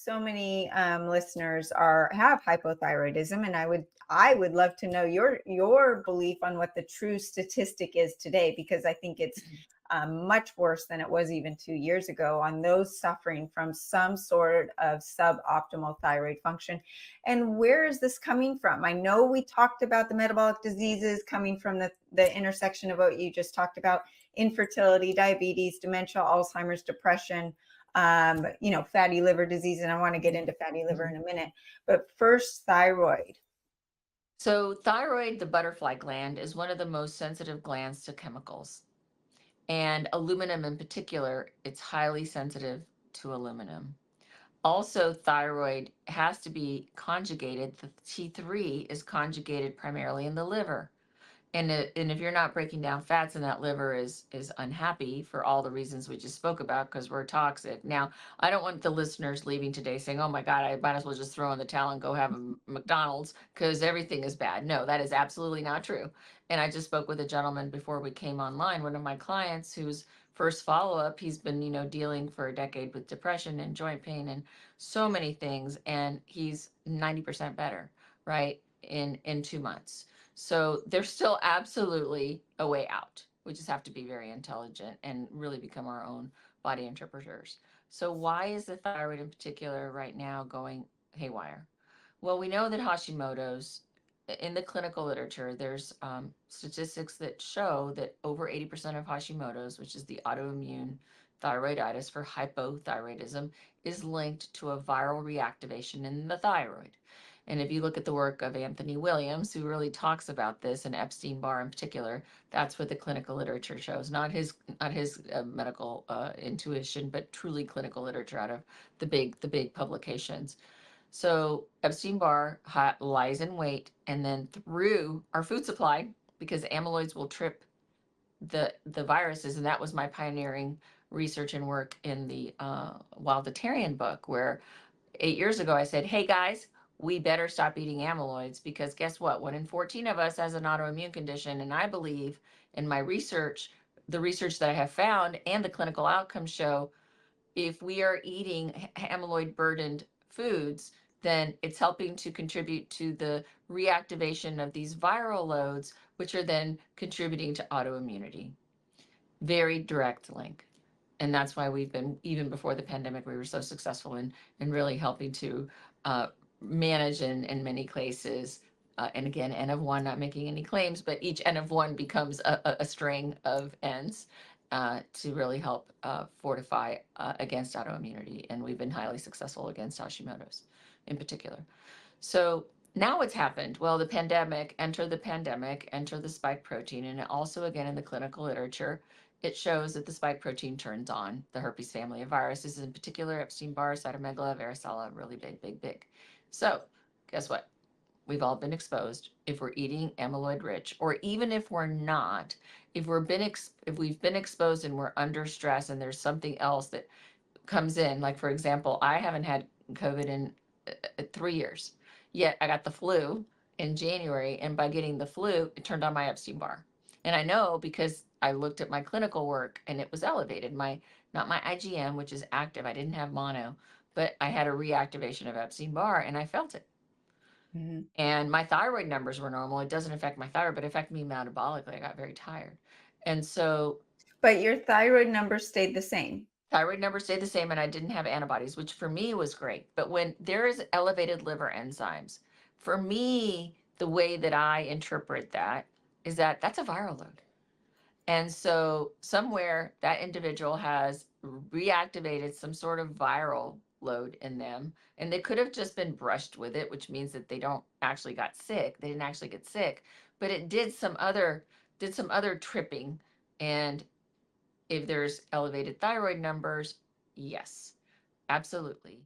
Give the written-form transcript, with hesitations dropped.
so many listeners have hypothyroidism, and I would love to know your belief on what the true statistic is today, because I think it's much worse than it was even 2 years ago on those suffering from some sort of suboptimal thyroid function. And where is this coming from? I know we talked about the metabolic diseases coming from the intersection of what you just talked about: infertility, diabetes, dementia, Alzheimer's, depression, fatty liver disease. And I want to get into fatty liver in a minute. But first, thyroid. So thyroid, the butterfly gland, is one of the most sensitive glands to chemicals. And aluminum in particular, it's highly sensitive to aluminum. Also, thyroid has to be conjugated. The T3 is conjugated primarily in the liver. And if you're not breaking down fats and that liver is unhappy for all the reasons we just spoke about, because we're toxic. Now, I don't want the listeners leaving today saying, oh my God, I might as well just throw in the towel and go have a McDonald's because everything is bad. No, that is absolutely not true. And I just spoke with a gentleman before we came online, one of my clients whose first follow-up, he's been, dealing for a decade with depression and joint pain and so many things. And he's 90% better, right? In 2 months. So there's still absolutely a way out. We just have to be very intelligent and really become our own body interpreters. So why is the thyroid in particular right now going haywire? Well, we know that Hashimoto's, in the clinical literature, there's statistics that show that over 80% of Hashimoto's, which is the autoimmune thyroiditis for hypothyroidism, is linked to a viral reactivation in the thyroid. And if you look at the work of Anthony Williams, who really talks about this, and Epstein-Barr in particular, that's what the clinical literature shows, not his medical intuition, but truly clinical literature out of the big publications. So Epstein-Barr lies in wait, and then through our food supply, because amyloids will trip the viruses, and that was my pioneering research and work in the Wilditarian book, where 8 years ago I said, hey guys, we better stop eating amyloids, because guess what? 1 in 14 of us has an autoimmune condition, and I believe in my research, the research that I have found and the clinical outcomes show, if we are eating amyloid burdened foods, then it's helping to contribute to the reactivation of these viral loads, which are then contributing to autoimmunity. Very direct link. And that's why we've been, even before the pandemic, we were so successful in really helping to manage in many cases. And again, N of one, not making any claims, but each N of one becomes a string of N's to really help fortify against autoimmunity. And we've been highly successful against Hashimoto's in particular. So now what's happened? Well, enter the spike protein. And also, again, in the clinical literature, it shows that the spike protein turns on the herpes family of viruses, in particular Epstein-Barr, cytomegalovirus, varicella, really big, big, big. So guess what? We've all been exposed. If we're eating amyloid rich, or even if we're not, if we've been exposed and we're under stress and there's something else that comes in, like for example, I haven't had COVID in 3 years, yet I got the flu in January, and by getting the flu, it turned on my Epstein-Barr. And I know because I looked at my clinical work and it was elevated. Not my IgM, which is active. I didn't have mono, but I had a reactivation of Epstein-Barr, and I felt it. Mm-hmm. And my thyroid numbers were normal. It doesn't affect my thyroid, but it affected me metabolically. I got very tired. And so But your thyroid number stayed the same. thyroid numbers stayed the same, and I didn't have antibodies, which for me was great. But when there is elevated liver enzymes, for me, the way that I interpret that is that that's a viral load. And so somewhere that individual has reactivated some sort of viral load in them, and they could have just been brushed with it, which means that they don't actually got sick. They didn't actually get sick, but it did some other tripping. And if there's elevated thyroid numbers, yes, absolutely.